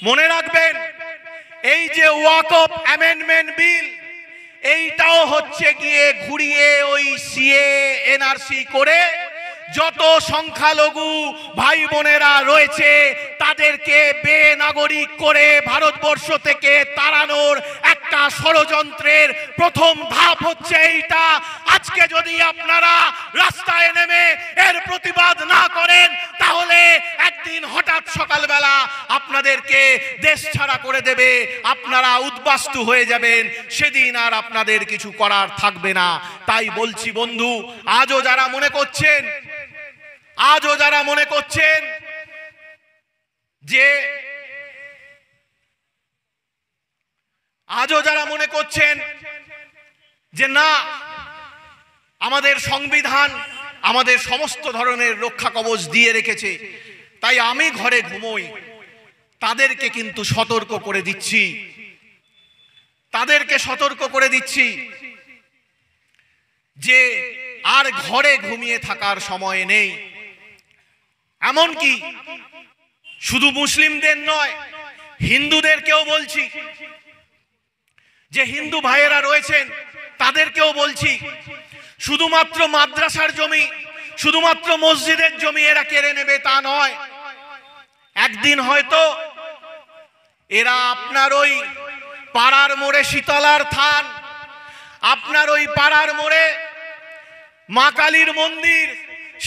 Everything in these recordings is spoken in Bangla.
মনে রাখবেন, এই যে ওয়াকফ অ্যামেন্ডমেন্ট বিল, এইটাও হচ্ছে গিয়ে ঘুরিয়ে ওই সিএ এনআরসি করে যত সংখ্যালঘু ভাই বোনেরা রয়েছে তাদেরকে বেনাগরিক করে ভারতবর্ষ থেকে তাড়ানোর একটা ষড়যন্ত্রের প্রথম ধাপ হচ্ছে এইটা। আজকে যদি আপনারা রাস্তায় নেমে এর প্রতিবাদ না করেন, তাহলে একদিন হঠাৎ সকালবেলা আপনাদেরকে দেশ ছাড়া করে দেবে, আপনারা উদ্বাস্তু হয়ে যাবেন, সেদিন আর আপনাদের কিছু করার থাকবে না। তাই বলছি বন্ধু, আজও যারা মনে করছেন যে না, আমাদের সংবিধান আমাদের সমস্ত ধরনের রক্ষা কবচ দিয়ে রেখেছে, তাই আমি ঘরে ঘুমোই, তাদেরকে কিন্তু সতর্ক করে দিচ্ছি যে আর ঘরে ঘুমিয়ে থাকার সময় নেই। এমনকি শুধু মুসলিমদের নয়, হিন্দুদেরকেও বলছি, যে হিন্দু ভাইয়েরা রয়েছেন তাদেরকেও বলছি, শুধুমাত্র মাদ্রাসার জমি, শুধুমাত্র মসজিদের জমি এরা কেড়ে নেবে তা নয়। একদিন হয়তো এরা আপনার ওই পাড়ার মোড়ে শীতলার থান, আপনার ওই পাড়ার মোড়ে মা কালীর মন্দির,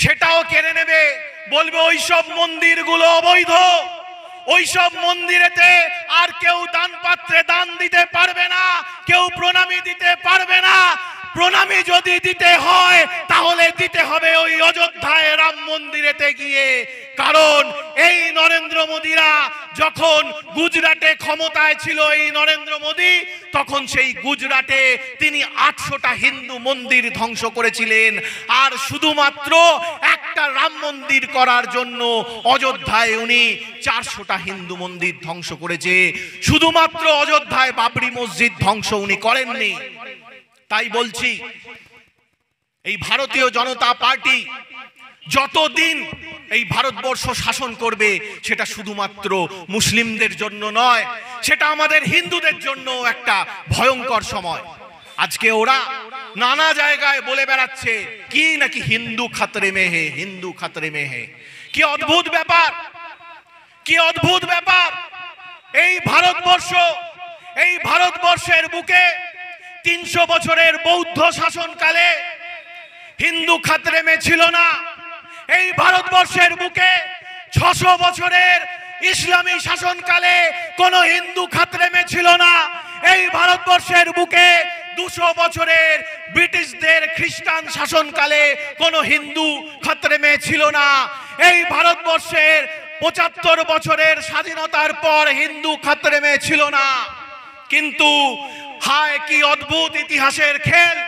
সেটাও কেড়ে নেবে, বলবে ওইসব মন্দিরগুলো অবৈধ, ওইসব মন্দিরেতে আর কেউ দান পাত্রে দান দিতে পারবে না, কেউ প্রণামী দিতে পারবে না। প্রণামী যদি দিতে হয় তাহলে দিতে হবে ওই অযোধ্যায় রাম মন্দিরেতে গিয়ে। কারণ এই নরেন্দ্র মোদীরা যখন গুজরাটে ক্ষমতায় ছিল, এই নরেন্দ্র মোদী, তখন সেই গুজরাটে তিনি 800টা হিন্দু মন্দির ধ্বংস করেছিলেন, আর শুধুমাত্র একটা রাম মন্দির করার জন্য অযোধ্যায় উনি 400টা হিন্দু মন্দির ধ্বংস করেছে। শুধুমাত্র অযোধ্যায় বাবরি মসজিদ ধ্বংস উনি করেননি। তাই বলছি, এই ভারতীয় জনতা পার্টি যতদিন এই ভারতবর্ষ শাসন করবে, সেটা শুধুমাত্র মুসলিমদের জন্য নয়, সেটা আমাদের হিন্দুদের জন্য একটা ভয়ঙ্কর সময়। আজকে ওরা নানা জায়গায় বলে বেড়াচ্ছে কি নাকি হিন্দু খাতরে মে হে, হিন্দু খাতরে মে হে। কি অদ্ভুত ব্যাপার, কি অদ্ভুত ব্যাপার। এই ভারতবর্ষের বুকে 300 বছরের বৌদ্ধ শাসনকালে হিন্দু খাতরে মে ছিল না। এই ভারতবর্ষের বুকে 600 বছরের ইসলামী শাসনকালে কোন হিন্দু খাতরে মে ছিল না। এই ভারতবর্ষের বুকে 200 বছরের ব্রিটিশদের খ্রিস্টান শাসনকালে কোন হিন্দু খাতরে মে ছিল না। এই ভারতবর্ষের 75 বছরের স্বাধীনতার পর হিন্দু খাতরে মে ছিল না। কিন্তু হায় কি অদ্ভুত ইতিহাসের খেল!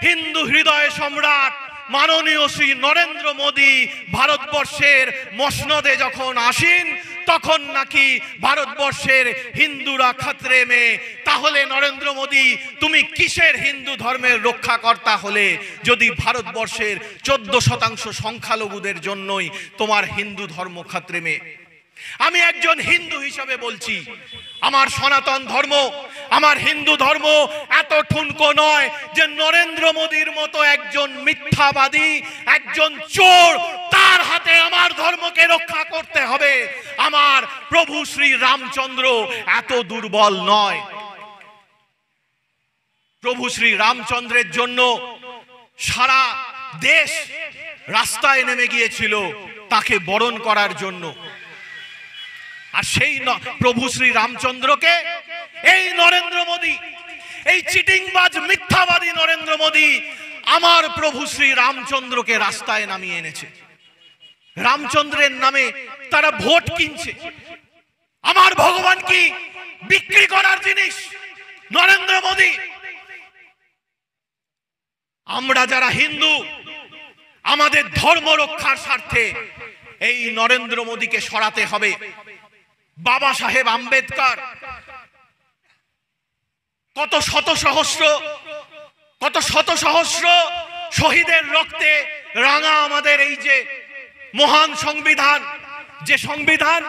হিন্দু হৃদয় সম্রাট মাননীয় শ্রী নরেন্দ্র মোদী ভারতবর্ষের মসনদে যখন আসেন, তখন নাকি ভারতবর্ষের হিন্দুরা খাতরে মে। তাহলে নরেন্দ্র মোদী, তুমি কিসের হিন্দু ধর্মের রক্ষাকর্তা হলে, যদি ভারতবর্ষের 14% সংখ্যালঘুদের জন্যই তোমার হিন্দু ধর্ম খাতরে মে? আমি একজন হিন্দু হিসাবে বলছি, আমার সনাতন ধর্ম, আমার হিন্দু ধর্ম এত ঠুনকো নয় যে নরেন্দ্র মোদীর মতো একজন মিথ্যাবাদী, একজন চোর, তার হাতে আমার ধর্মকে রক্ষা করতে হবে। আমার প্রভু শ্রী রামচন্দ্র এত দুর্বল নয়। প্রভু শ্রী রামচন্দ্রের জন্য সারা দেশ রাস্তায় নেমে গিয়েছিল তাকে বরণ করার জন্য। আর সেই প্রভু শ্রী রামচন্দ্রকে এই নরেন্দ্র মোদী, এই চিটিংবাজ মিথ্যাবাদী নরেন্দ্র মোদী আমার প্রভু শ্রী রামচন্দ্রকে রাস্তায় নামিয়ে এনেছে। রামচন্দ্রের নামে তারা ভোট কিনছে। আমার ভগবান কি বিক্রি করার জিনিস নরেন্দ্র মোদী? আমরা যারা হিন্দু, আমাদের ধর্ম রক্ষার স্বার্থে এই নরেন্দ্র মোদীকে সরাতে হবে। বাবা সাহেব আম্বেদকর কত শত সহস্র শহীদের রক্তে রাঙা আমাদের এই যে মহান সংবিধান, যে সংবিধান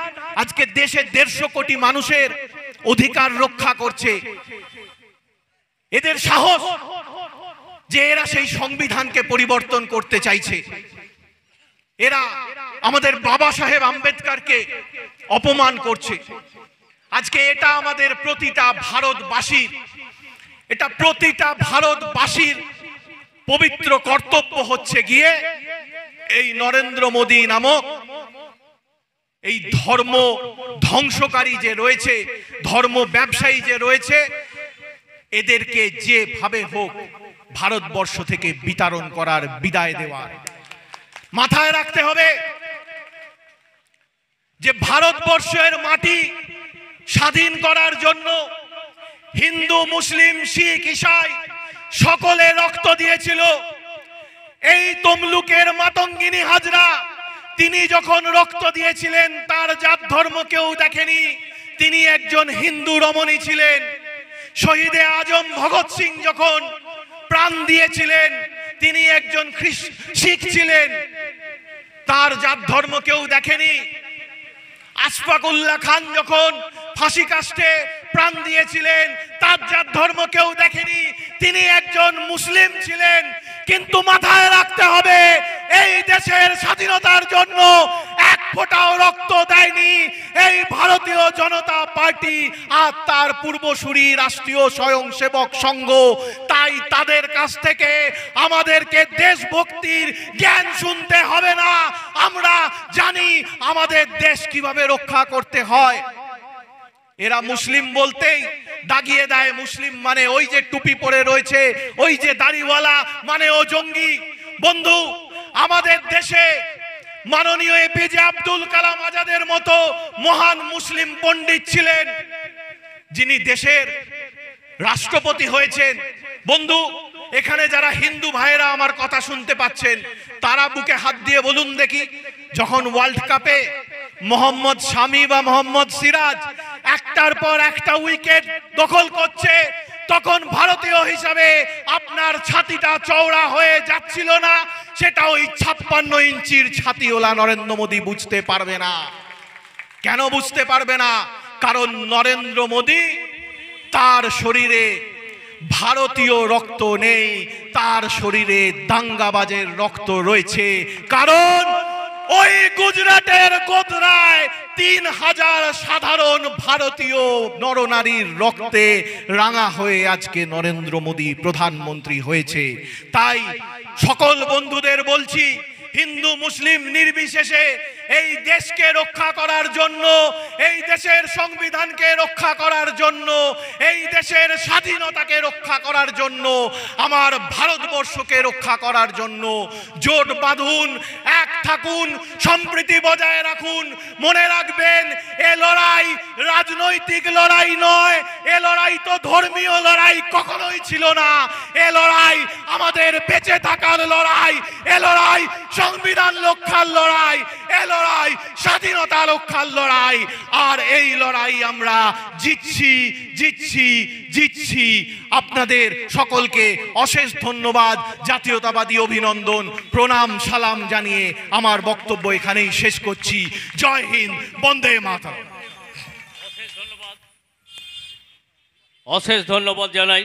আজকে দেশের 150 কোটি মানুষের অধিকার রক্ষা করছে, এদের সাহস যে এরা সেই সংবিধানকে পরিবর্তন করতে চাইছে। এরা আমাদের বাবা সাহেব আম্বেদকরকে অপমান করছে। আজকে এটা আমাদের প্রতিটা ভারতবাসীর পবিত্র কর্তব্য হচ্ছে গিয়ে এই নরেন্দ্র মোদী নামক এই ধর্ম ধ্বংসকারী যে রয়েছে, ধর্ম ব্যবসায়ী যে রয়েছে, এদেরকে যেভাবে হোক ভারতবর্ষ থেকে বিতাড়ন করার, বিদায় দেওয়ার। মাথায় রাখতে হবে যে ভারতবর্ষের মাটি স্বাধীন করার জন্য হিন্দু, মুসলিম, শিখ, ঈসাই সকলে রক্ত দিয়েছিল। এই তমলুকের মাতঙ্গিনী হাজরা তিনি যখন রক্ত দিয়েছিলেন তার জাত ধর্ম কেউ দেখেনি, তিনি একজন হিন্দু রমণী ছিলেন। শহীদে আজম ভগৎ সিং যখন প্রাণ দিয়েছিলেন তিনি একজন শিখ ছিলেন, তার জাত ধর্ম কেউ দেখেনি। আশফাক উল্লাহ খান যখন ফাঁসি কাস্টে প্রাণ দিয়েছিলেন তার জাত ধর্ম কেউ দেখেনি, তিনি একজন মুসলিম ছিলেন। কিন্তু মাথায় রাখতে হবে এই দেশের স্বাধীনতার জন্য এক ফোঁটাও রক্ত দেয়নি এই ভারতীয় জনতা পার্টি আর তার পূর্বসূরি রাষ্ট্রীয় স্বয়ংসেবক সংঘ। তাই তাদের কাছ থেকে আমাদেরকে দেশভক্তির জ্ঞান শুনতে হবে না। আমরা জানি আমাদের দেশ কিভাবে রক্ষা করতে হয়। এরা মুসলিম বলতেই দাগিয়ে দেয়, মুসলিম মানে ওই যে টুপি পরে রয়েছে, ওই যে দাড়িওয়ালা মানে ও জঙ্গি। বন্ধু, আমাদের দেশে মাননীয় এপিজে আব্দুল কালাম আজাদের মতো মহান মুসলিম পণ্ডিত ছিলেন, যিনি দেশের রাষ্ট্রপতি হয়েছেন। বন্ধু, এখানে যারা হিন্দু ভাইরা আমার কথা শুনতে পাচ্ছেন তারা বুকে হাত দিয়ে বলুন দেখি, যখন ওয়ার্ল্ড কাপে মোহাম্মদ শামি বা মোহাম্মদ সিরাজ একটার পর একটা উইকেট দখল করছে, তখন ভারতীয় হিসাবে আপনার ছাতিটা চওড়া হয়ে যাচ্ছিল না? সেটা ওই 56 ইঞ্চির ছাতিওয়ালা নরেন্দ্র মোদী বুঝতে পারবে না। কেন বুঝতে পারবে না? কারণ নরেন্দ্র মোদী, তার শরীরে ভারতীয় রক্ত নেই, তার শরীরে দাঙ্গাবাজের রক্ত রয়েছে। কারণ ওই গুজরাটের গোধরায় 3000 সাধারণ ভারতীয় নরনারীর রক্তে রাঙা হয়ে আজকে নরেন্দ্র মোদী প্রধানমন্ত্রী হয়েছে। তাই সকল বন্ধুদের বলছি, হিন্দু মুসলিম নির্বিশেষে এই দেশকে রক্ষা করার জন্য, এই দেশের সংবিধানকে রক্ষা করার জন্য, এই দেশের স্বাধীনতাকে রক্ষা করার জন্য, আমার ভারতবর্ষকে রক্ষা করার জন্য জোট বাঁধুন, এক থাকুন, সম্প্রীতি বজায় রাখুন। মনে রাখবেন, এ লড়াই রাজনৈতিক লড়াই নয়, এ লড়াই তো ধর্মীয় লড়াই কখনোই ছিল না। এ লড়াই আমাদের বেঁচে থাকার লড়াই, এ লড়াই সংবিধান রক্ষার লড়াই, এ লড়াই স্বাধীনতা রক্ষার লড়াই। আর এই লড়াই আমরা জিতছি, জিতছি, জিতছি। আপনাদের সকলকে অশেষ ধন্যবাদ, জাতীয়তাবাদী অভিনন্দন, প্রণাম, সালাম জানিয়ে আমার বক্তব্য এখানেই শেষ করছি। জয় হিন্দ, বন্দে মাতরম। অশেষ ধন্যবাদ জানাই।